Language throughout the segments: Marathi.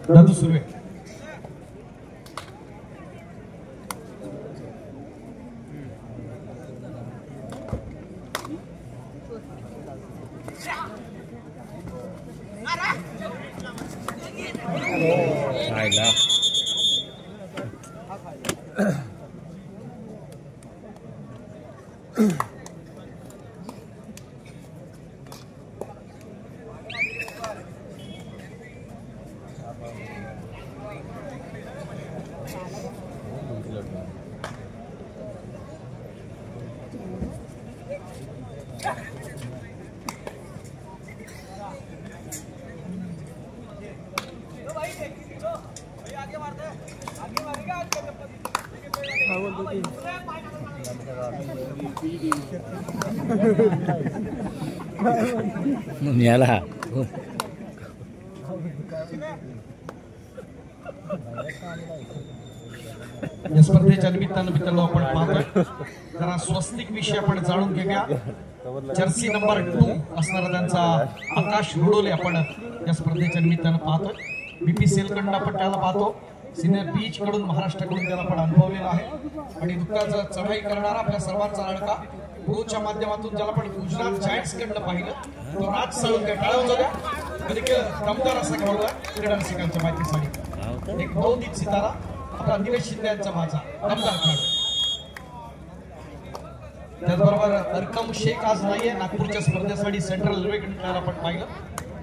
दादू सुर्वे याला या स्पर्धेच्या निमित्तानं मित्रांनो आपण पाहतोय जरा स्वस्तिक विषय आपण जाणून घेऊया। जर्सी नंबर 2 असणारा त्यांचा आकाश रुडोले आपण या स्पर्धेच्या निमित्तानं पाहतोय। बीपीसीएल कडून आपण त्याला पाहतो, सिनियर बीच कडून महाराष्ट्राकडून त्याला आपण अनुभवलेला आहे आणि नुकताच चढाई करणारा आपल्या सर्वांचा लाडका प्रोच्या माध्यमातून ज्याला आपण गुजरात जायंट्स कडनं पाहिलं तो राज साळुंके टाळवतो द्या कधी दमदार असा खेळला क्रीडा रसिकांच्या माहितीसाठी एक बहुदित सितारा आपला निलेश शिंदे यांचा माझा दमदार खेळाडू। त्याचबरोबर अरकम शेख आज नाहीये, नागपूरच्या स्पर्धेसाठी सेंट्रल रेल्वेकडून खेळायला आपण पाहिलं।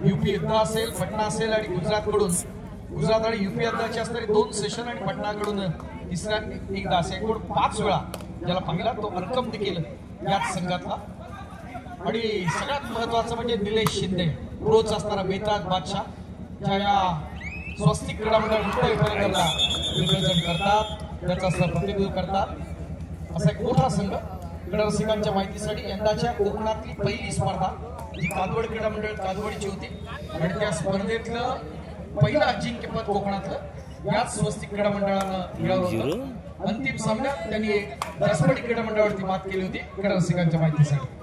यूपी युद्ध असेल, पटना असेल आणि गुजरात आणि यूपी युद्धाचे असणारे 2 सेशन आणि पटनाकडून तिसऱ्या एकदा असे एकूण 5 वेळा ज्याला पाहिला तो अरकम देखील याच संघातला। आणि सगळ्यात महत्वाचं म्हणजे निलेश शिंदे प्रोच असणारा बेताज बादशाह ज्या या स्वस्तिक क्रीडा मंडळ मुंबईला रिप्रेझेंट करतात, त्याचा प्रतिनिधित्व करतात असा एक मोठा संघ। क्रीडा रसिकांच्या माहितीसाठी यंदाच्या कोकणातली पहिली स्पर्धा जी कादवड क्रीडा मंडळ कादवडची होती आणि त्या स्पर्धेतलं पहिलं अजिंक्यपद कोकणातलं याच स्वस्तिक क्रीडा मंडळानं मिळवलं होतं। अंतिम सामन्यात त्यांनी जसपडी क्रीडा मंडळावरती मात केली होती। क्रीडा रसिकांच्या माहितीसाठी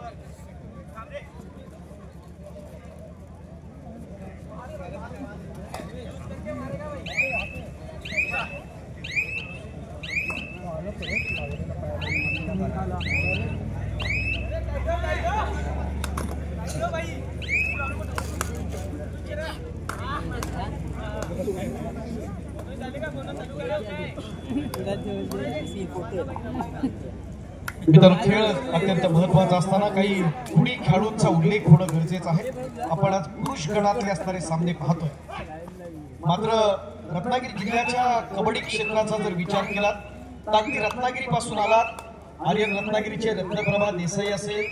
मित्रांनो खेळ अत्यंत महत्वाचा असताना काही पुढील खेळाडूंचा उल्लेख होणं गरजेचं आहे। आपण आज पुरुष गणातले असणारे सामने पाहतोय, मात्र रत्नागिरी जिल्ह्याच्या कबड्डी क्षेत्राचा जर विचार केला तर अगदी रत्नागिरी पासून आलात आर्यन रत्नागिरीचे रत्नप्रभा देसाई असेल,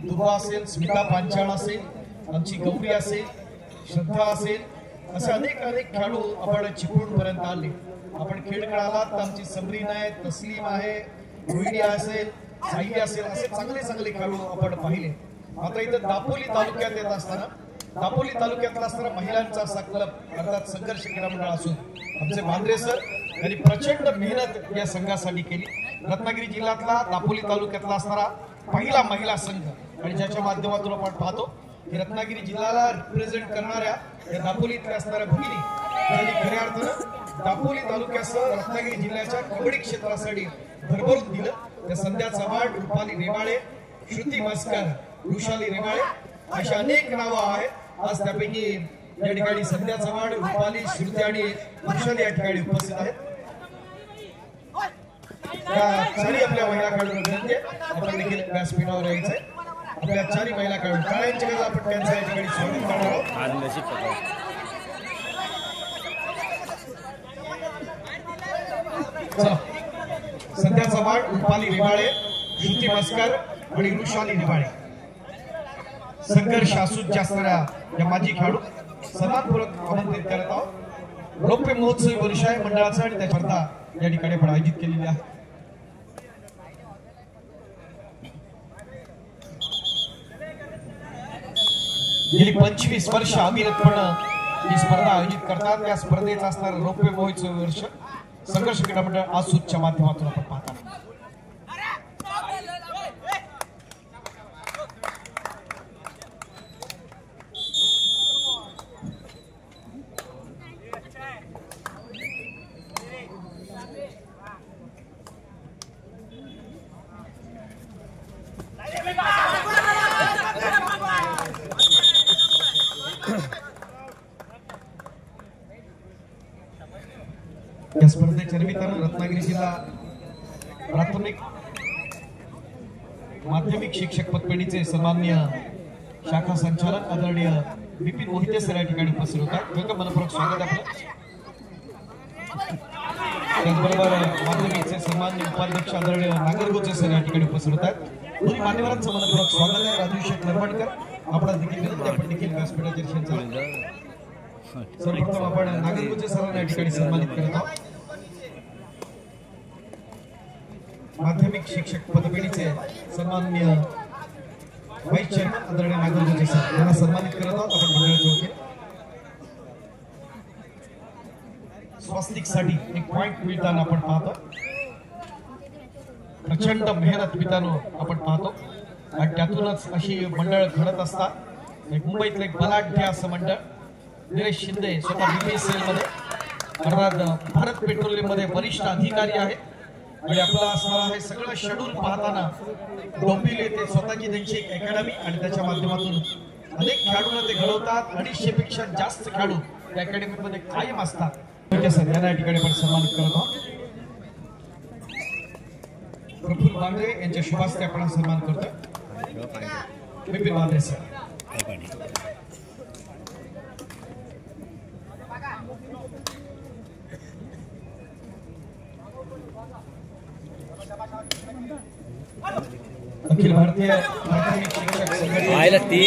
दुबा असेल, स्मिता पांचाळ असेल, आमची गौरी असेल, श्रद्धा असेल, असे अनेक खेळाडू आपण चिपळूण पर्यंत आले। आपण खेळ खेळाला तर आमची समरीन आहे, तस्लीम आहे, रोहिणी असेल, साई असेल, असे चांगले खेळाडू आपण पाहिले। मात्र इथं दापोली तालुक्यात येत असताना दापोली तालुक्यातला असणारा महिलांचा असा क्लब अर्थात संघर्ष क्रीडा मंडळ असून आमचे बांद्रे सर यांनी प्रचंड मेहनत या संघासाठी केली। रत्नागिरी जिल्ह्यातला दापोली तालुक्यातला असणारा पहिला महिला संघ आणि ज्याच्या माध्यमातून आपण पाहतो की रत्नागिरी जिल्ह्याला रिप्रेझेंट करणाऱ्या या दापोलीतल्या असणाऱ्या भगिनी त्यांनी खऱ्या अर्थानं दापोली तालुक्यासह रत्नागिरी जिल्ह्याच्या कबड्डी क्षेत्रासाठी भरभरून दिलं। त्या संध्या चव्हाण, रुपाली रेवाळे, श्रुती मस्कर, वृषाली रेवाळे अशा अनेक नावं आहेत। आज त्यापैकी या ठिकाणी संध्या चव्हाण, रुपाली, श्रुती आणि वृषाली या ठिकाणी उपस्थित आहेत। या चारी आपल्या महिला खेळाडूंना विनंती आहे आपण देखील व्यासपीठावर यायचंय। आपल्या चारी महिला खेळाडू टाळ्यांच्या गजरात आपण त्यांचं या ठिकाणी स्वागत करणार आहोत। संध्या चव्हाण, रुपाली रेवाळे, श्रुती मस्कर आणि वृषाली रेवाळे संघर्ष असूच्या असणाऱ्या या माजी खेळाडू सन्मानपूर्वक आमंत्रित करत आहोत। रौप्य महोत्सवी वर्ष आहे मंडळाचा आणि त्या स्पर्धा या ठिकाणी आपण आयोजित केलेली आहे। गेली 25 वर्ष अविरतपणे ही स्पर्धा आयोजित करतात। या स्पर्धेचा असणारा रौप्य महोत्सवी वर्ष संघर्ष क्रीडा मंडळ आसूच्या माध्यमातून आपण पाहता. या स्पर्धेच्या निमित्तानं रत्नागिरी जिल्हा प्राथमिक माध्यमिक शिक्षक पतपेढीचे सन्माननीय शाखा संचालक आदरणीय विपिन मोहिते सर या ठिकाणी उपस्थित होतात. वेलकम, मनपूर्वक स्वागत आहे आपलं. त्याचबरोबर माध्यमिकचे सन्माननीय उपाध्यक्ष आदरणीय नागरगोचे सर या ठिकाणी उपस्थित होतात. दोन्ही मान्यवरांचं मनपूर्वक स्वागत आहे. राजू शेठ नरवाडकर आपण देखील विनंती आपण देखील व्यासपीठाचे दर्शन. सर्वप्रथम आपण नागरगोचे सरांना या ठिकाणी सन्मानित करत आहोत. माध्यमिक शिक्षक पतपेढीचे सन्माननीय व्हाईस चेअरमन आदरणीय नागरगोचे सर यांना सन्मानित करत आहोत आपण मंडळाच्या वतीने. स्वास्तिकसाठी एक पॉइंट मिळताना आपण पाहतो. प्रचंड मेहनत मिळताना आपण पाहतो आणि त्यातूनच अशी मंडळ घडत असतात. एक मुंबईतलं एक बलाढ्य असं मंडळ निलेश शिंदे स्वतः बीपीसीएल मध्ये अर्थात भारत पेट्रोलियम मध्ये वरिष्ठ अधिकारी आहेत आणि आपला असणारा हे सगळं शेड्यूल पाहताना डोंबिवली येथे स्वतःची त्यांची एक अकॅडमी आणि त्याच्या माध्यमातून अनेक खेळाडूंना ते घडवतात. 250 पेक्षा जास्त खेळाडू त्या अकॅडमीमध्ये कायम असतात. यांना या ठिकाणी आपण सन्मानित करत आहोत. प्रफुल्ल बांद्रे यांच्या शुभास्ते आपण सन्मान करतोय. विपिन बांद्रे सर. अखिल भारतीय माध्यमिक शिक्षक पाहिलं ती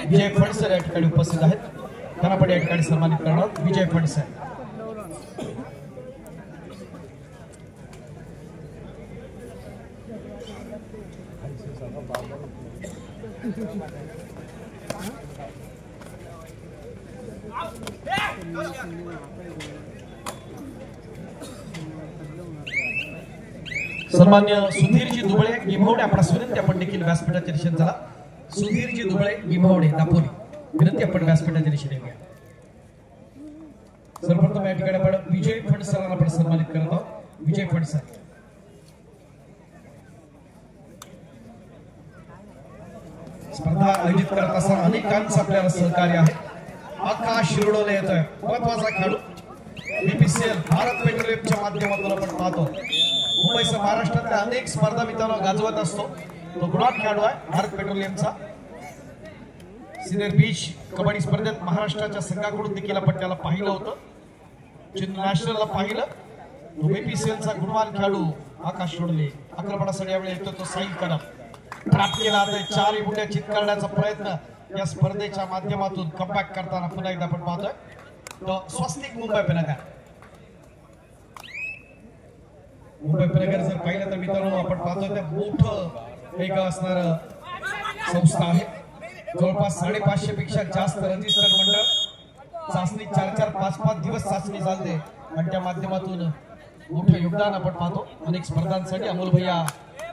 विजय फणसर या ठिकाणी उपस्थित आहेत. त्यांना पण या ठिकाणी सन्मानित करणार. विजय फणसर. सन्मान्य सुधीरजी दुबळे गिम्हवडे आपणास विनंती आपण देखील व्यासपीठाच्या दिशेने चला. सुधीरजी दुबळे गिम्हवडे दापोली विनंती आपण व्यासपीठाच्या दिशेने घ्या. सर्वप्रथम या ठिकाणी आपण विजय फणसरांना आपण सन्मानित करत आहोत. विजय फणसर. स्पर्धा आयोजित करत असताना अनेकांचं आपल्याला सहकार्य आहे. आकाश शिरोडोले येतोय महत्वाचा खेळाडू. बीपीसीएल भारत पेट्रोलियमच्या माध्यमातून आपण पाहतो मुंबईसह महाराष्ट्रातल्या अनेक स्पर्धा मित्रांनो गाजवत असतो. तो गुणात खेळाडू आहे भारत पेट्रोलियमचा. सिनियर बीच कबड्डी स्पर्धेत महाराष्ट्राच्या संघाकडून देखील आपण त्याला पाहिलं होतं. नॅशनलला पाहिलं. तो बीपीसीएलचा गुणवान खेळाडू आकाश शिरोडोले. आक्रमणासाठी यावेळी येतो तो साईल कदम. प्राप्त केला आता 4 बुड्या चित करण्याचा प्रयत्न या स्पर्धेच्या माध्यमातून कमबॅक करताना पुन्हा एकदा आपण पाहतोय. तो स्वस्तिक मुंबई पेनगर. मुंबई पेनगर जर पाहिलं तर मित्रांनो आपण पाहतोय ते मोठं एक असणार संस्था आहे. जवळपास 550 पेक्षा जास्त रजिस्टर्ड मंडळ. चाचणी 4-4, 5-5 दिवस चाचणी चालते आणि त्या माध्यमातून मोठं योगदान आपण पाहतो. अनेक स्पर्धांसाठी अमोल भैया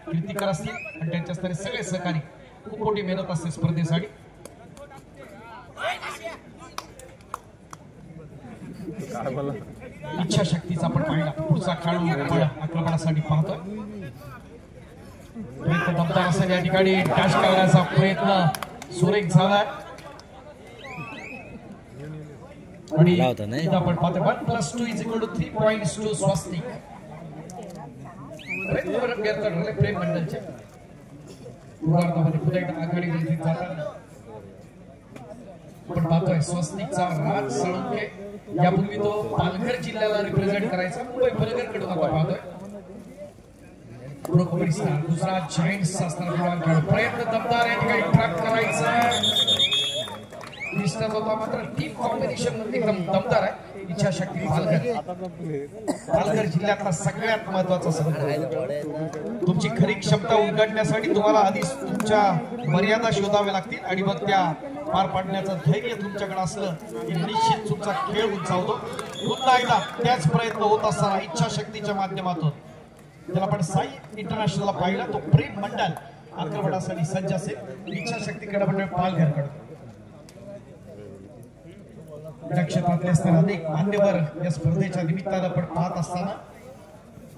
कीर्तिकर असतील आणि त्यांच्या स्तरी सगळे सहकारी. खूप मोठी मेहनत असते स्पर्धेसाठी. इच्छा शक्तीचा आपण पाहिला. पुढचा खेळाडू आक्रमणासाठी पाहतोय. प्रयत्न दमदार असेल या ठिकाणी डॅश करण्याचा प्रयत्न सुरेख झालाय आणि आपण पाहतोय 1+2 = 3 points to स्वस्तिक. प्रेम मंडळच्या पुन्हा एकदा आघाडी जाताना आपण पाहतोय स्वस्तिकचा राज साळुंखे. यापूर्वी तो पालघर जिल्ह्याला रिप्रेझेंट करायचा. मुंबई पेनगर कडून आपण पाहतोय. Pro kabaddi star Gujarat giants असताना प्रयत्न दमदार या ठिकाणी ट्रॅक करायचा डिस्टर्ब होता. मात्र टीम कॉम्बिनेशन एकदम दमदार आहे. इच्छाशक्ती पालघर जिल्ह्यातला सगळ्यात महत्वाचा संघ. तुमची खरी क्षमता उलगडण्यासाठी तुम्हाला आधी तुमच्या मर्यादा शोधाव्या लागतील आणि मग त्या पार पाडण्याचं धैर्य तुमच्याकडे असलं की निश्चित तुमचा खेळ उंचावतो. पुन्हा एकदा त्याच प्रयत्न होत असताना इच्छाशक्तीच्या माध्यमातून ज्याला आपण साई इंटरनॅशनलला पाहिला तो प्रेम मंडल आक्रमणासाठी सज्ज असेल. इच्छाशक्ती क्रीडा मंडळ पालघरकडे या क्षेत्रातले असणारे अनेक मान्यवर या स्पर्धेच्या निमित्तानं आपण पाहत असताना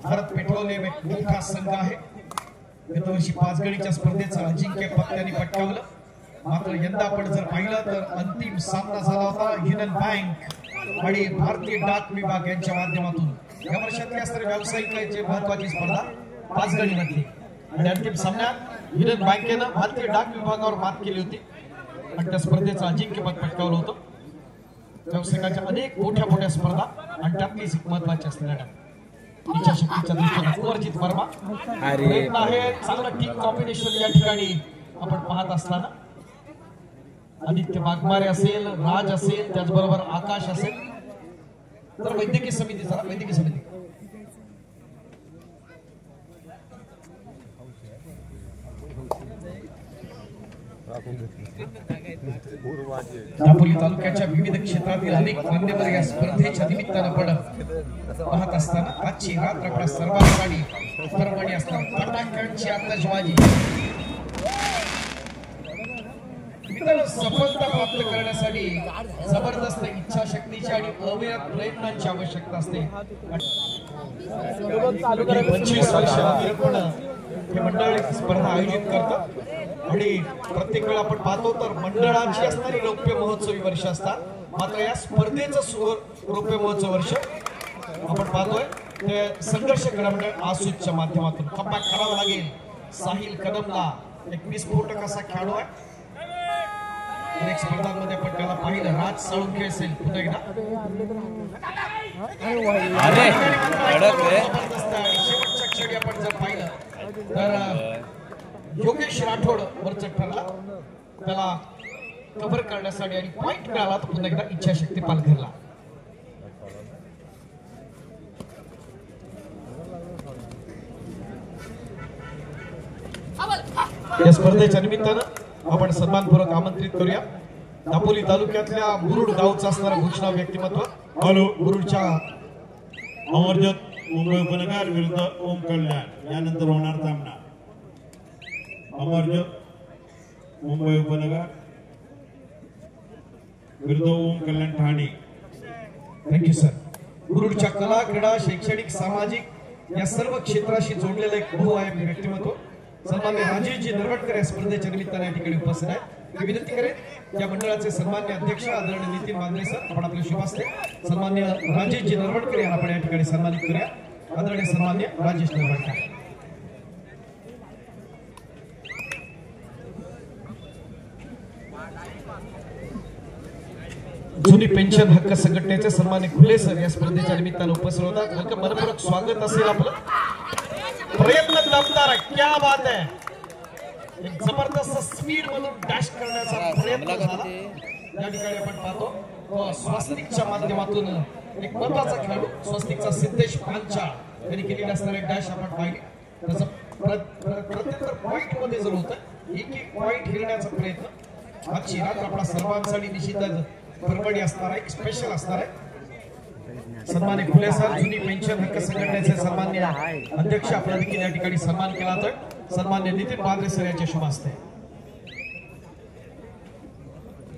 भारत पेट्रोलियम एक मोठा संघ आहे. गतवर्षी 5 गडीच्या स्पर्धेचं अजिंक्यपद त्यांनी पटकावलं. मात्र यंदा आपण जर पाहिलं तर अंतिम सामना झाला होता युनियन बँक आणि भारतीय डाक विभाग यांच्या माध्यमातून. या वर्षातली असणारी व्यावसायिकांची महत्वाची स्पर्धा 5 गडीमधली आणि अंतिम सामन्यात युनियन बँकेनं भारतीय डाक विभागावर मात केली होती आणि त्या स्पर्धेचं अजिंक्यपद पटकावलं होतं. व्यावसायिकांच्या अनेक मोठ्या स्पर्धा आणि त्यातलीच एक महत्वाची असलेल्या इच्छाशक्तीच्या दृष्टीने कुंवरजीत वर्मा प्रयत्न आहे. चांगलं टीम कॉम्बिनेशन या ठिकाणी आपण पाहत असताना आदित्य वाघमारे असेल, राज असेल, त्याचबरोबर आकाश असेल. तर वैद्यकीय समिती जरा वैद्यकीय समिती दापोली तालुक्याच्या विविध क्षेत्रातील अनेक मान्यवर या स्पर्धेच्या निमित्तानं पण पाहत असताना आजची रात्र आपल्या सर्वांसाठी पर्वणी असणार. फटाक्यांची आतषबाजी मित्रांनो, सफलता प्राप्त करण्यासाठी जबरदस्त इच्छाशक्तीची आणि अविरत प्रयत्नांची आवश्यकता असते. 25 वर्षांनी हे मंडळ स्पर्धा आयोजित करतं आणि प्रत्येक वेळा आपण पाहतो तर मंडळाची असणारी रौप्य महोत्सवी वर्ष असतात. मात्र या स्पर्धेचं रौप्य महोत्सव वर्ष आपण पाहतोय ते संघर्ष क्रीडा मंडळ आसूच्या माध्यमातून कमबॅक करावं लागेल. साहिल कदमला एक विस्फोटक असा खेळाडू आहे. अनेक स्पर्धांमध्ये आपण त्याला पाहिलं. राज साळुंखे असेल पुन्हा एकदा शेवटच्या क्षणी आपण जर पाहिलं तर योगेश राठोड वरच ठरला. त्याला कव्हर करण्यासाठी आणि पॉइंट मिळाला तर पुन्हा एकदा इच्छाशक्ती पालघरला. या स्पर्धेच्या निमित्तानं आपण सन्मानपूर्वक आमंत्रित करूया दापोली तालुक्यातल्या मुरुड गावचा असणारा घोषणा व्यक्तिमत्व. हॅलो, मुरुडच्या अमरजोत मुंबई उपनगर विरुद्ध ओम कल्याण यानंतर होणार सामना. अमरजोत मुंबई उपनगर विरुद्ध ओम कल्याण ठाणे. Thank you sir. मुरुडच्या कला, क्रीडा, शैक्षणिक, सामाजिक या सर्व क्षेत्राशी जोडलेलं एक बहुआयामी व्यक्तिमत्व सन्मान्य राजेशजी नरवटकर या स्पर्धेच्या निमित्ताने या ठिकाणी उपस्थित आहेत. मी विनंती करेन या मंडळाचे सन्मान्य अध्यक्ष आदरणीय नितीन मांद्रे सर आपण आपले शुभ असते सन्मान्य राजेशजी नरवटकर यांना आपण या ठिकाणी सन्मानित करूया. आदरणीय सन्मान्य राजेश नरवटकर. जुनी पेन्शन हक्क संघटनेचे सन्मान्य खुले सर या स्पर्धेच्या निमित्ताने उपस्थित होतात. मनपूर्वक स्वागत असेल आपलं. प्रयत्न दमदार, क्या बात है. एक जबरदस्त स्पीड मधून डॅश करण्याचा प्रयत्न झाला. या ठिकाणी आपण पाहतो स्वस्तिकच्या माध्यमातून एक महत्वाचा खेळाडू स्वस्तिकचा सिद्धेश पांचा यांनी केलेली असणारे डॅश आपण पाहिले. त्याचं प्रत्येक पॉइंट मध्ये जर होतं एक पॉइंट हिरण्याचा प्रयत्न. आजची रात्र आपल्या सर्वांसाठी निश्चितच परवडी असणार आहे, स्पेशल असणार आहे. सन्मान्य खुले सर जुनी पेन्शन हक्क संघटनेचे सन्मान्य अध्यक्ष आपल्या देखील या ठिकाणी सन्मान केला तर सन्मान्य नितीन मांद्रे सर यांच्या शुभ हस्ते.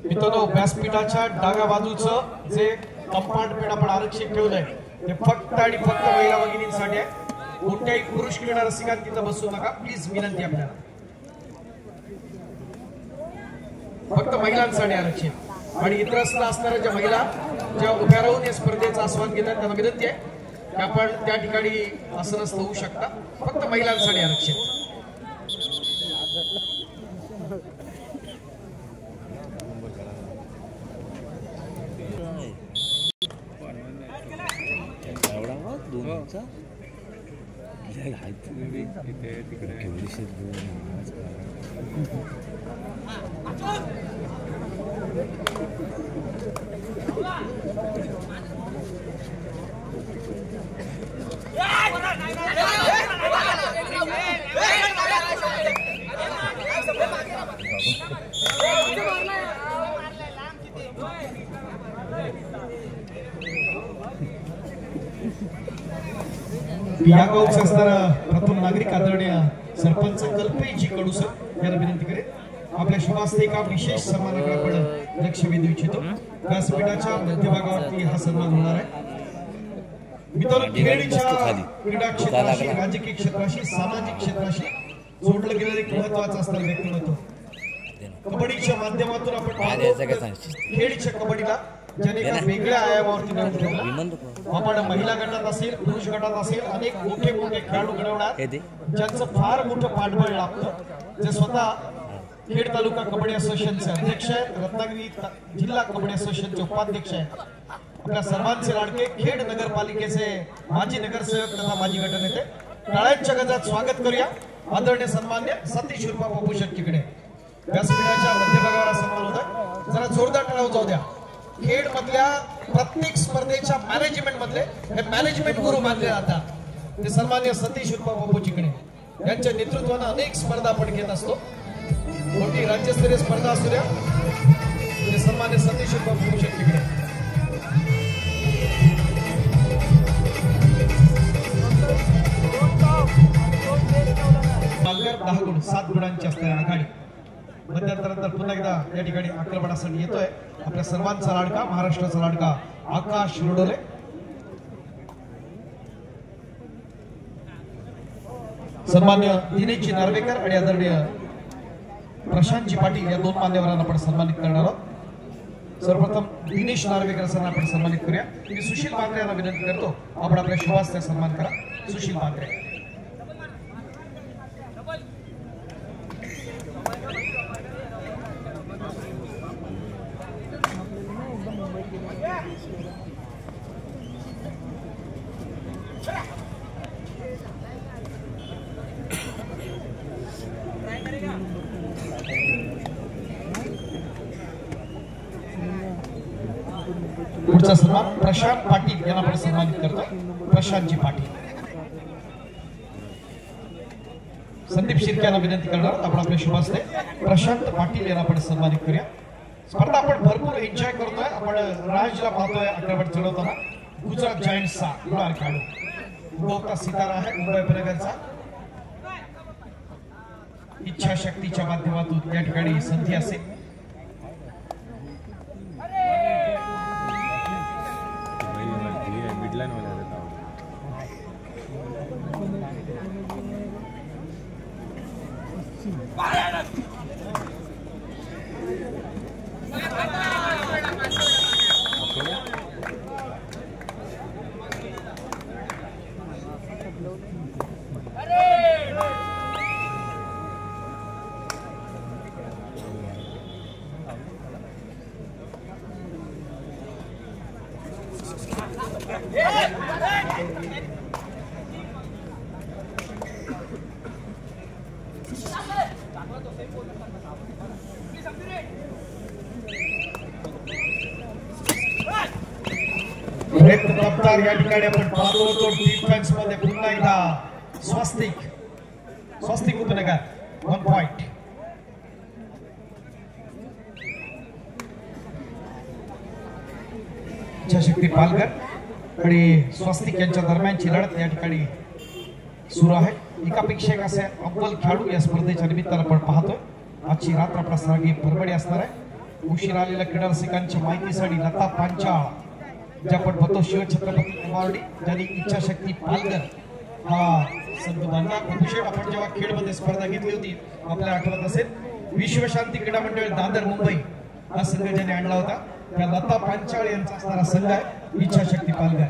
मित्रांनो, व्यासपीठाच्या डाव्या बाजूचं जे कंपार्टमेंट आपण आरक्षित ठेवलंय ते फक्त आणि फक्त महिला भगिनींसाठी आहे. कोणत्याही पुरुष क्रीडा रसिकांनी तिथं बसू नका प्लीज, विनंती आपल्याला. फक्त महिलांसाठी आरक्षित. आणि इतर असणाऱ्या ज्या महिला ज्या उभ्या राहून या स्पर्धेचा आस्वाद घेतात त्यांना विनंती आहे की आपण त्या ठिकाणी आसनस्थ होऊ शकता. फक्त महिलांसाठी आरक्षित. या गावचे असणारा प्रथम नागरिक आदरणीय सरपंच कल्पेजी कडूसर यांना विनंती करेल आपल्या शुभास्ते एका विशेष सन्मानाकडे आपण लक्ष वेधू इच्छितो. व्यासपीठाच्या मध्यभागावरती हा सन्मान होणार आहे. मित्रांनो, खेळच्या क्रीडा क्षेत्राशी, राजकीय क्षेत्राशी, सामाजिक क्षेत्राशी जोडलं गेलेलं एक महत्वाचं असणारं व्यक्तिमत्व. कबड्डीच्या माध्यमातून आपण खेळच्या कबड्डीला ज्याने एका वेगळ्या आयामावरती नेऊन ठेवलं. आपण महिला गटात असेल, पुरुष गटात असेल, अनेक मोठे मोठे खेळाडू घडवणार ज्यांचं फार मोठं पाठबळ लागतं. जे स्वतः खेड तालुका कबड्डी असोसिएशनचे अध्यक्ष आहेत, रत्नागिरी जिल्हा कबड्डी असोसिएशनचे उपाध्यक्ष आहेत. आपल्या सर्वांचे लाडके खेड नगरपालिकेचे माजी नगरसेवक तथा माजी गटनेते. टाळ्यांच्या गजात स्वागत करूया आदरणीय सन्मान्य सतीश उर्फ बापू शेट्टीकडे. व्यासपीठाच्या मध्यभागावर सन्मान होत आहे. जरा जोरदार टाळ्या जाऊ द्या. खेड मधल्या प्रत्येक स्पर्धेच्या मॅनेजमेंट मधले हे मॅनेजमेंट गुरु मानले जातात ते सन्मान्य सतीश उर्फ बापू चिकडे यांच्या नेतृत्वाने अनेक स्पर्धा आपण घेत असतो. मोठी राज्यस्तरीय स्पर्धा असू द्या ते सन्मान्य सतीश उर्फ बापू शेट्टीकडे. पालघर 10 गुण 7 गुणांची असणारी आघाडी. मध्यंतरानंतर पुन्हा एकदा या ठिकाणी आक्रमणासाठी येतोय आपल्या सर्वांचा लाडका, महाराष्ट्राचा लाडका आकाश रोडोले. सन्मान्य दिनेशजी नार्वेकर आणि आदरणीय प्रशांतजी पाटील या 2 मान्यवरांना आपण सन्मानित करणार आहोत. सर्वप्रथम दिनेश नार्वेकर सरांना आपण सन्मानित करूया. मी सुशील बांगरे यांना विनंती करतो आपण आपल्या शुभास्ते सन्मान करा. सुशील बांगरे. पुढचा सन्मान प्रशांत पाटील यांना आपण सन्मानित करतोय. प्रशांतजी पाटील. संदीप शिर्के यांना विनंती करणार आपण आपल्या शुभास्ते प्रशांत पाटील यांना आपण सन्मानित करूया. स्पर्धा आपण भरपूर एन्जॉय करतोय. आपण राजला पाहतोय आक्रमण चढवताना. गुजरात जायंट्सचा गुलाल खेळाडू उगवता सितारा आहे मुंबई उपनगरचा. इच्छाशक्तीच्या माध्यमातून या ठिकाणी संधी असेल. या ठिकाणी आपण पाहतो तो डिफेन्स मध्ये पुन्हा एकदा स्वस्तिक उपनगर 1 पॉइंट. इच्छाशक्ती पालघर आणि स्वस्तिक यांच्या दरम्यानची लढत या ठिकाणी सुरू आहे. एकापेक्षा एक असे अव्वल खेळाडू या स्पर्धेच्या निमित्तानं आपण पाहतोय. आजची रात्र प्रसारणी परभणी असणार आहे. उशीर आलेल्या क्रीडा रसिकांच्या माहितीसाठी लता पांचाळ जे आपण बघतो शिवछत्रपती कुमारडी ज्यांनी इच्छाशक्ती पालघर हा संघ बांधला. आपण जेव्हा खेळमध्ये स्पर्धा घेतली होती आपल्याला आठवत असेल विश्वशांती क्रीडा मंडळ दादर मुंबई हा संघ ज्याने आणला होता त्या लता पांचाळ यांचा असणारा संघ आहे इच्छाशक्ती पालघर.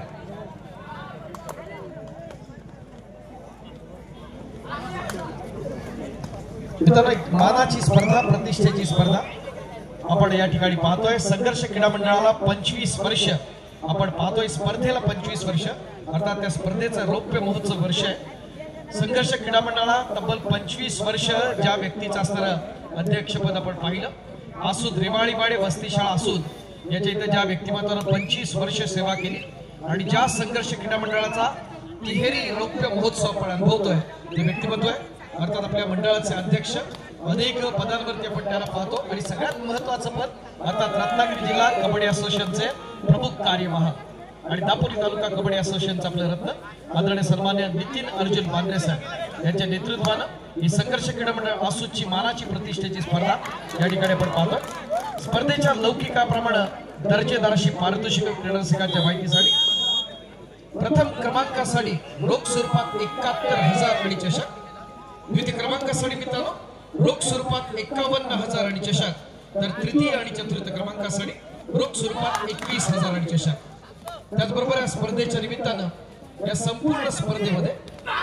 मानाची स्पर्धा, प्रतिष्ठेची स्पर्धा आपण या ठिकाणी पाहतोय. संघर्ष क्रीडा मंडळाला 25 वर्ष आपण पाहतोय. स्पर्धेला 25 वर्ष अर्थात त्या स्पर्धेचं रौप्य महोत्सव वर्ष आहे. संघर्ष क्रीडा मंडळाला तब्बल 25 वर्ष ज्या व्यक्तीचं असणारं अध्यक्षपद आपण पाहिलं. आसूद रेवाळीवाडे वस्तीशाळा आसूद याच्या इथं ज्या व्यक्तिमत्वानं 25 वर्ष सेवा केली आणि ज्या संघर्ष क्रीडा मंडळाचा तिहेरी रौप्य महोत्सव आपण अनुभवतोय ते व्यक्तिमत्व आहे अर्थात आपल्या मंडळाचे अध्यक्ष. अनेक पदांवरती आपण त्याला पाहतो आणि सगळ्यात महत्वाचं पद अर्थात रत्नागिरी जिल्हा कबड्डी असोसिएशनचे प्रमुख कार्यवाह आणि दापोली तालुका कबड्डी असोसिएशनचा आपले रत्न आदरणीय सन्मान्य नितीन अर्जुन बांद्रे साहेब यांच्या नेतृत्वानं ही संघर्ष क्रीडा मंडळ आसूची मानाची प्रतिष्ठेची स्पर्धा या ठिकाणी आपण पाहतो। स्पर्धेच्या लौकिकाप्रमाणे दर्जेदारशी पारितोषिक क्रीडारसिकांच्या माहितीसाठी प्रथम क्रमांकासाठी रोख स्वरूपात 71,000 आणि चषक, द्वितीय क्रमांकासाठी मित्रांनो रोख स्वरूपात 51,000 आणि चषक, तर तृतीय आणि चतुर्थ क्रमांकासाठी रोख स्वरूपात 21,000 आणि चषक। त्याचबरोबर या स्पर्धेच्या निमित्तानं या संपूर्ण स्पर्धेमध्ये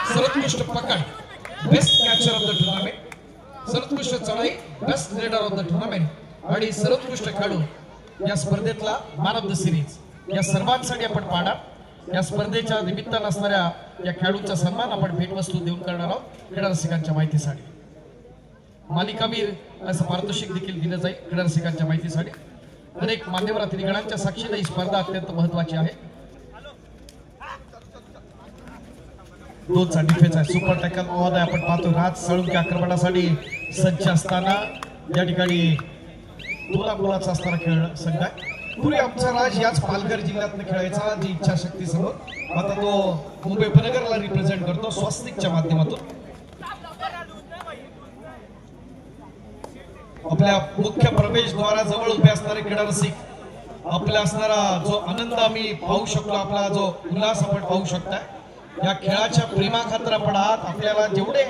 सर्वोत्कृष्ट पकड, best catcher of the tournament, सर्वोत्कृष्ट चढाई, best raider of the tournament आणि सर्वोत्कृष्ट खेळाडू या स्पर्धेतला मॅन ऑफ द सिरीज या सर्वांसाठी आपण पाहणार। या स्पर्धेच्या निमित्तानं असणाऱ्या या खेळाडूंचा सन्मान आपण भेटवस्तू देऊन करणार आहोत क्रीडारसिकांच्या माहितीसाठी। मालिकावीर असं पारितोषिक देखील दिलं जाईल क्रीडारसिकांच्या माहितीसाठी। अनेक मान्यवर अतिथीगणांच्या साक्षीने ही स्पर्धा अत्यंत महत्वाची आहे। दोनचा डिफेन्स आहे, सुपर टॅकल आवाज आहे, आपण पाहतो राज साळुंके आक्रमणासाठी सज्ज असताना या ठिकाणी दोला गोलाचा असणारा खेळ संघ आहे। पूर्वी आमचा राज याच पालघर जिल्ह्यातनं खेळायचा, जी इच्छाशक्ती समोर आता तो मुंबई उपनगरला रिप्रेझेंट करतो स्वस्तिकच्या माध्यमातून। आपल्या मुख्य प्रवेशद्वाराजवळ उभे असणारे क्रीडारसिक, आपला असणारा जो आनंद आम्ही पाहू शकतो, आपला जो उल्हास आपण पाहू शकता, या खेळाच्या प्रेमाखातर आपण आहात। आपल्याला जेवढे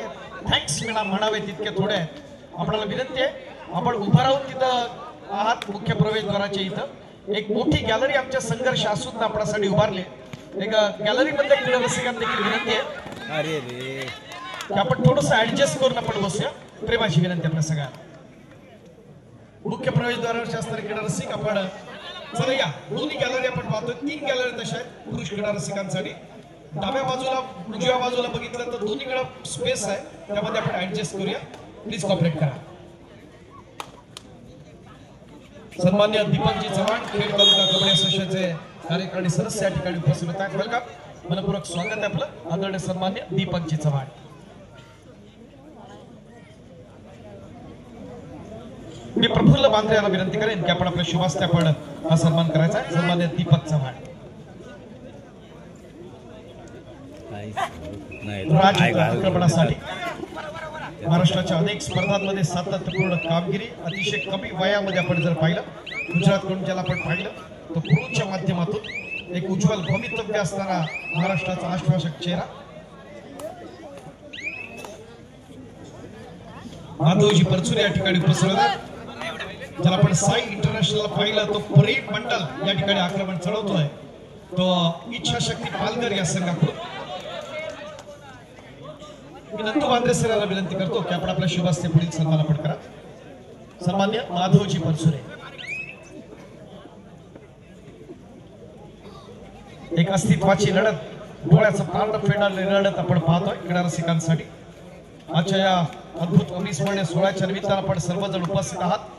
थँक्स म्हणावे तितके थोडे आहेत। आपल्याला विनंती आहे आपण उभा राहून तिथं आहात मुख्य प्रवेशद्वाराच्या इथं एक मोठी गॅलरी आमच्या संघर्ष असून आपल्यासाठी उभारली। एक गॅलरीमध्ये क्रीडारसिकांना देखील विनंती आहे की आपण थोडंसं ऍडजस्ट करून आपण बसूया, प्रेमाची विनंती आपल्या सगळ्यांना। मुख्य प्रवेशद्वारावरचे असणारे क्रीडारसिक आपण चला या दोन्ही गॅलरी आपण पाहतो, 3 गॅलरी तशा आहेत पुरुष क्रीडारसिकांसाठी। डाव्या बाजूला उजव्या बाजूला बघितलं तर दोन्हीकडे स्पेस आहे, त्यामध्ये आपण ऍडजस्ट करूया, प्लीज कॉपरेट करा। सन्मान्य दीपकजी चव्हाण खेड तालुका कबड्डी असोसिएशनचे कार्यकारिणी सदस्य या ठिकाणी उपस्थित आहेत। वेलकम, मनपूर्वक स्वागत आहे आपलं आदरणीय सन्मान्य दीपकजी चव्हाण। मी प्रफुल्ल बांद्रे यांना विनंती करेन की आपण आपल्या शुभास्ते आपण हा सन्मान करायचा आहे। सन्मान्य दीपक चव्हाण आक्रमणासाठी महाराष्ट्राच्या अनेक स्पर्धांमध्ये सातत्यपूर्ण कामगिरी, अतिशय कमी वयामध्ये आपण जर पाहिलं, गुजरातकडून ज्याला आपण पाहिलं तो क्रूच्या माध्यमातून एक उज्ज्वल भवितव्य असणारा महाराष्ट्राचा आश्वासक चेहरा माधवजी परचुरे या ठिकाणी उपस्थित आहेत। ज्याला आपण साई इंटरनॅशनल पाहिलं तो परेड मंडल या ठिकाणी आक्रमण चढवतोय, तो इच्छाशक्ती पालघर या संघाकडून। मी नंदू बांद्रे सर यांना विनंती करतो की आपण आपल्या शुभास्ते पुढील सन्मान आपण करा। सन्मान्य माधवजी परचुरे, एक अस्तित्वाची लढत, डोळ्याचं पारड फेडणारी लढत आपण पाहतोय क्रीडारसिकांसाठी। आजच्या या अद्भुत 19/16च्या निमित्तानं आपण सर्वजण उपस्थित आहात।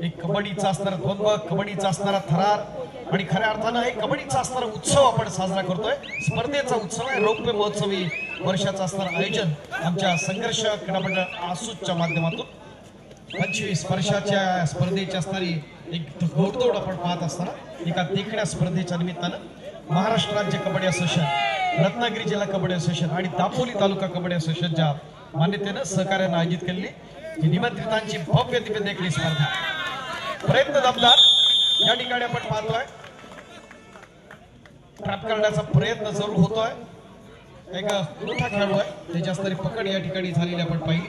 एक कबड्डीचा असणारा द्वंद्व, कबड्डीचा असणारा थरार आणि खऱ्या अर्थानं एक कबड्डीचा असणारा उत्सव आपण साजरा करतोय। स्पर्धेचा उत्सव आहे, रौप्य महोत्सवी वर्षाचं असणारं आयोजन आमच्या संघर्ष क्रीडा मंडळ आसूच्या माध्यमातून 25 वर्षाच्या स्पर्धेची असणारी एक घोडदौड आपण पाहत असताना एका देखण्या स्पर्धेच्या निमित्तानं महाराष्ट्र राज्य कबड्डी असोसिएशन, रत्नागिरी जिल्हा कबड्डी असोसिएशन आणि दापोली तालुका कबड्डी असोसिएशनच्या मान्यतेनं सहकार्यानं आयोजित केलेली ही निमंत्रितांची भव्य दिव्य देखणी स्पर्धा प्रयत्न दमदार या ठिकाणी आपण पाहतोय। ट्रॅप करण्याचा प्रयत्न जरूर होतोय, एक मोठा खेळाडू आहे, त्याची असणारी पकड या ठिकाणी झालेली आपण पाहिली।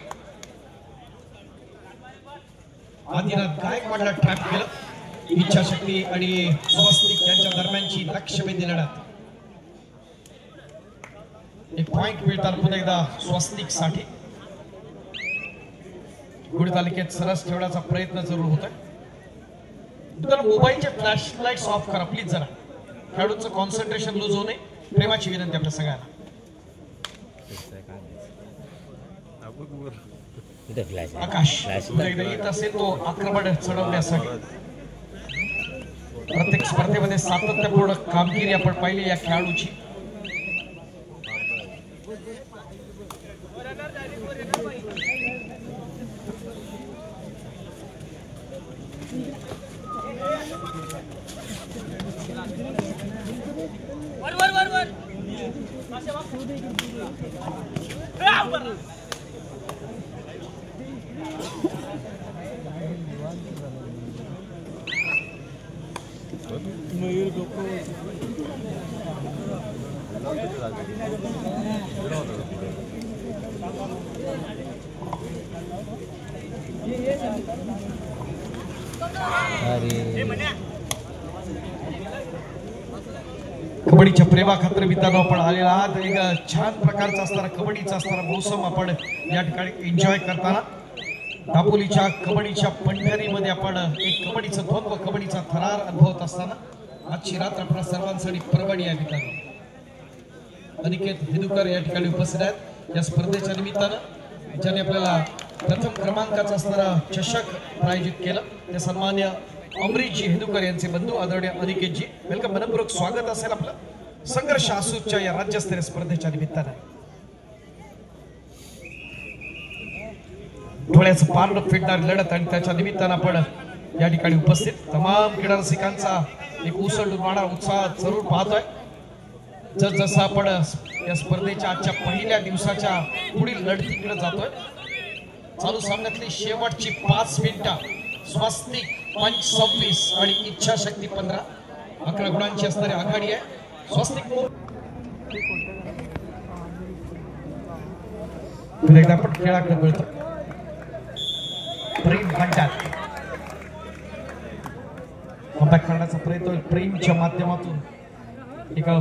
आदिनाथ गायकवाडला ट्रॅप केलं, इच्छाशक्ती आणि स्वस्तिक यांच्या दरम्यानची लक्ष्यभेदी लढत। एक पॉइंट मिळतात पुन्हा एकदा स्वस्तिक साठी। गुढी तालुक्यात सरस ठेवण्याचा प्रयत्न जरूर होतोय। तर मोबाईलचे फ्लॅश लाईट्स ऑफ करा प्लीज, जरा खेळाडूंचं कॉन्सन्ट्रेशन लूज होऊ नये, प्रेमाची विनंती आपल्या सगळ्यांना। आकाश एकदा येत असेल तो आक्रमण चढवण्यासाठी। प्रत्येक स्पर्धेमध्ये सातत्यपूर्ण कामगिरी आपण पाहिली या खेळाडूची। कबड्डीच्या प्रेमाखातर मित्रांनो आपण आलेला आहात. एक छान प्रकारचा असणारा कबड्डीचा असणारा मौसम आपण या ठिकाणी एन्जॉय करताना दापोलीच्या कबड्डीच्या पंढरीमध्ये आपण एक कबड्डीचं द्वंद्व कबड्डीचा थरार अनुभवत असताना आजची रात्र आपल्या सर्वांसाठी पर्वणी आहे मित्रांनो. अनिकेत हिंदुकर या ठिकाणी उपस्थित आहेत. या स्पर्धेच्या निमित्तानं ज्याने आपल्याला प्रथम क्रमांकाचा असणारा चषक प्रायोजित केलं ते सन्मान्य अमरीशजी हिंदुकर यांचे बंधू आदरणीय अनिकेतजी. वेलकम, मनपूर्वक स्वागत असेल आपलं संघर्ष आसूच्या या राज्यस्तरीय स्पर्धेच्या निमित्तानं. डोळ्याचं पारड फेडणारी लढत आणि त्याच्या निमित्तानं आपण या ठिकाणी उपस्थित तमाम क्रीडा रसिकांचा एक उसळून वाढा उत्साह जरूर पाहतोय. जसं आपण या स्पर्धेच्या आजच्या पहिल्या दिवसाच्या पुढील लढतीकडे जातोय. चालू सामन्यातली शेवटची 5 मिनिटं स्वस्तिक 26 आणि इच्छाशक्ती 15 11 गुणांची असणारी आघाडी आहे. स्वस्तिक एकदा आपण खेळाकडे वळतो. प्रेम म्हणतात कमबॅक करण्याचा प्रयत्न प्रेमच्या माध्यमातून एका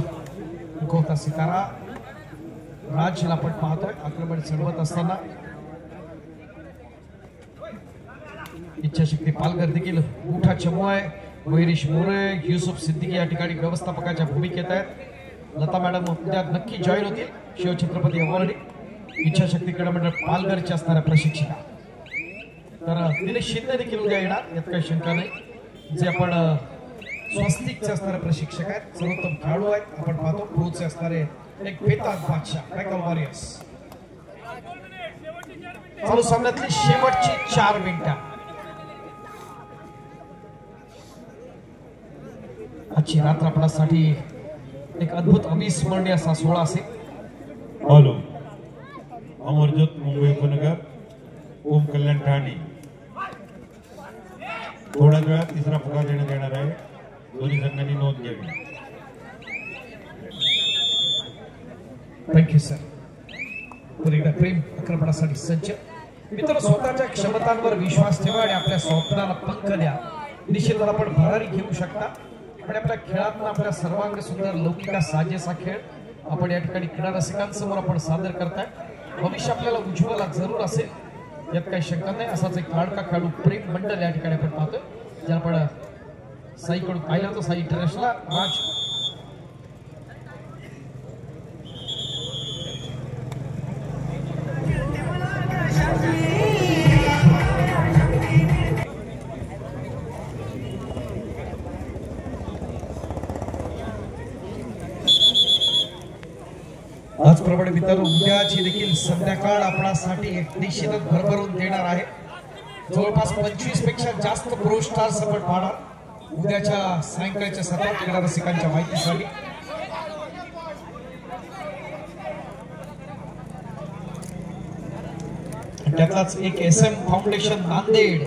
मुखवता सितारा राजला आपण पाहतोय आक्रमण चढवत असताना. इच्छाशक्ती पालघर देखील मोठा चमू आहे. महेश मोरे, युसुफ सिद्दीकी या ठिकाणी व्यवस्थापकाच्या भूमिकेत आहेत. लता मॅडम उद्या नक्की जॉईन होतील. शिवछत्रपती अवॉर्डी इच्छाशक्ती क्रीडा मंडळ पालघरच्या असणाऱ्या प्रशिक्षिका. तर दिनेश शिंदे देखील उद्या येणार यात काही शंका नाही. जे आपण स्वस्तिकचे असणारे प्रशिक्षक आहेत, सर्वोत्तम खेळाडू आहेत. आपण पाहतो प्रोचे असणारे एक बेताज बादशाह मायकल वॉरियर्स. चालू सामन्यातली शेवटची 4 मिनिटं. आजची रात्र आपल्यासाठी एक अद्भुत अविस्मरणीय असा सोहळा असेल. हॅलो, अमरज्योत मुंबई उपनगर, ओम कल्याण ठाणे. थोड्याच वेळात तिसरा पुकार देण्यात येणार आहे. दोन्ही संघांनी नोंद घ्यावी. Thank you sir. पुन्हा एकदा प्रेम आक्रमणासाठी सज्ज. मित्र, स्वतःच्या क्षमतांवर विश्वास ठेवा आणि आपल्या स्वप्नाला पंख द्या. निश्चितच आपण भरारी घेऊ शकता आणि आपल्या खेळातून आपल्या सर्वांग सुंदर लौकिका साजेसा खेळ आपण या ठिकाणी क्रीडा रसिकांसमोर आपण सादर करताय. भविष्य आपल्याला उज्ज्वल जरूर असेल यात काही शंका नाही. असाच एक लाडका खेळाडू प्रेम मंडळ या ठिकाणी आपण पाहतोय. ज्याला आपण साईकडून पाहिलं होतं, साई इंटरनॅशनल राज त्याचप्रमाणे मित्रांनो उद्याची देखील संध्याकाळ आपणासाठी निश्चितच भरभरून देणार आहे. जवळपास 25 पेक्षा जास्त प्रो स्टार्स आपण पाहणार उद्याच्या सायंकाळच्या सत्रात क्रीडा रसिकांच्या माहितीसाठी. त्यातलाच एक SM फाउंडेशन नांदेड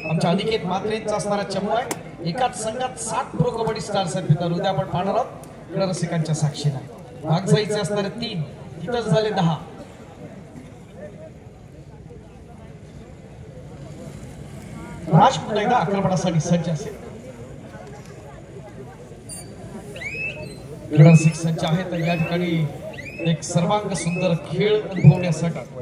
आमच्या अनिकेत मात्रेंचा असणारा चमू आहे. एकाच संघात 7 प्रो कबड्डी स्टार्स आहेत मित्रांनो. उद्या आपण पाहणार आहोत क्रीडा रसिकांच्या साक्षीने. भागजाईचे असणारे 3 तिथंच झाले 10. राज पुन्हा एकदा आक्रमणासाठी सज्ज असेल. क्रीडा रसिक सज्ज आहे तर या ठिकाणी एक सर्वांग सुंदर खेळ अनुभवण्यासाठी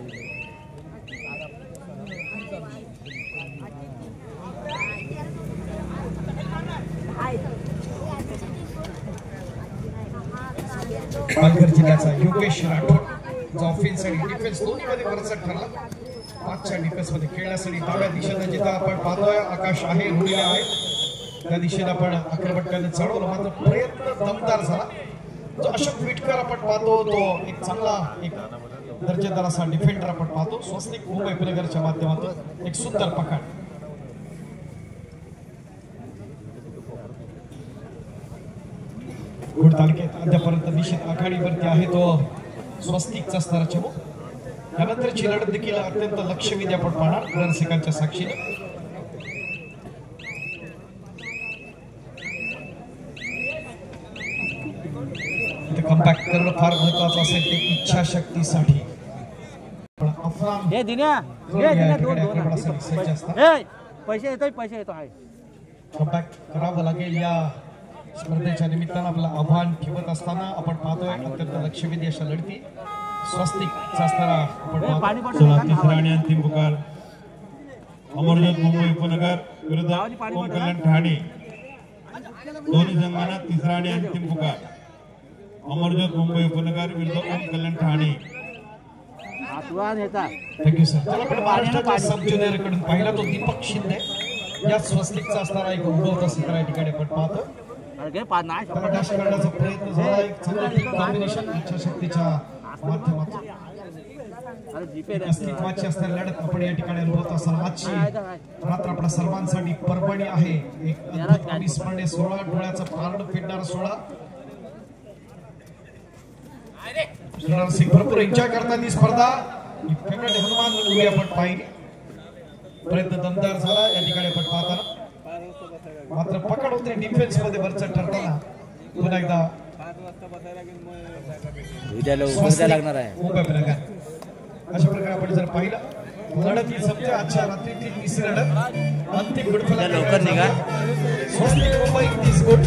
पालघर जिल्ह्याचा योगेश राठोड जो ऑफेन्स आणि डिफेन्स दोन्हीमध्ये वरचढ ठरला. मागच्या डिफेन्स मध्ये खेळण्यासाठी डाव्या दिशेनं जिथं आपण पाहतोय आकाश आहे रुळले आहे त्या दिशेने आपण आक्रमण चढवलं. मात्र प्रयत्न दमदार झाला. जो अशोक विटकर आपण पाहतो तो एक चांगला एक दर्जेदार असा डिफेंडर आपण पाहतो. स्वस्तिक मुंबई उपनगरच्या माध्यमातून एक सुंदर पकड. गुड तालुक्यात अद्यापर्यंत निश्चित आघाडीवरती आहे तो स्वस्तिकचा स्तरा चमूक. त्यानंतरची लढत देखील अत्यंत लक्षवेधी आपण पाहणार रसिकांच्या साक्षीने. कमबॅक करणं फार महत्वाचं असेल ते इच्छाशक्तीसाठी. पण अफरान हे दिन्या आक्रमणासाठी सज्ज असतात. पैसे येतो आहे. कमबॅक करावं लागेल या स्पर्धेच्या निमित्तानं आपलं आव्हान ठेवत असताना आपण पाहतोय अत्यंत लक्षवेधी अशा लढती. स्वस्तिकचा स्तरा आपण पाहतो. चला तिसरा आणि अंतिम पुकार अमरज्योत मुंबई उपनगर विरुद्ध ओम कल्याण ठाणे. दोन्ही संघांना तिसरा आणि अंतिम पुकार अमरज्योत मुंबई उपनगर विरुद्ध ओम कल्याण ठाणे. Thank you sir. तर आपण महाराष्ट्राच्या सब ज्युनियर कडून पाहिला तो दीपक शिंदे या स्वस्तिकचा असणारा एक उद्भवता स्तरा या ठिकाणी आपण पाहतो. त्याला डॅश करण्याचा प्रयत्न झाला. एक चांगलं कॉम्बिनेशन इच्छाशक्तीच्या माध्यमातून अस्तित्वाची असणारी लढत आपण या ठिकाणी अनुभवत असताना आजची रात्र आपल्या सर्वांसाठी पर्वणी आहे. एक अद्भुत अविस्मरणीय सोहळा, डोळ्याचं पारड फेडणारा सोहळा. सिंग भरपूर एन्जॉय करतात ही स्पर्धा. फेवरेट हनुमान मूवी आपण पाहिली. प्रयत्न दमदार झाला या ठिकाणी आपण पाहताना. मात्र पकड होते डिफेन्स मध्ये वरचढ ठरताना पुन्हा एकदा लागणार आहे. अशा प्रकारे आपण जर पाहिलं लढत ही संपते. आजच्या रात्रीची तिसरी लढत अंतिम गुडफलक लवकर निघा. स्वस्तिक मुंबई 30 गुड.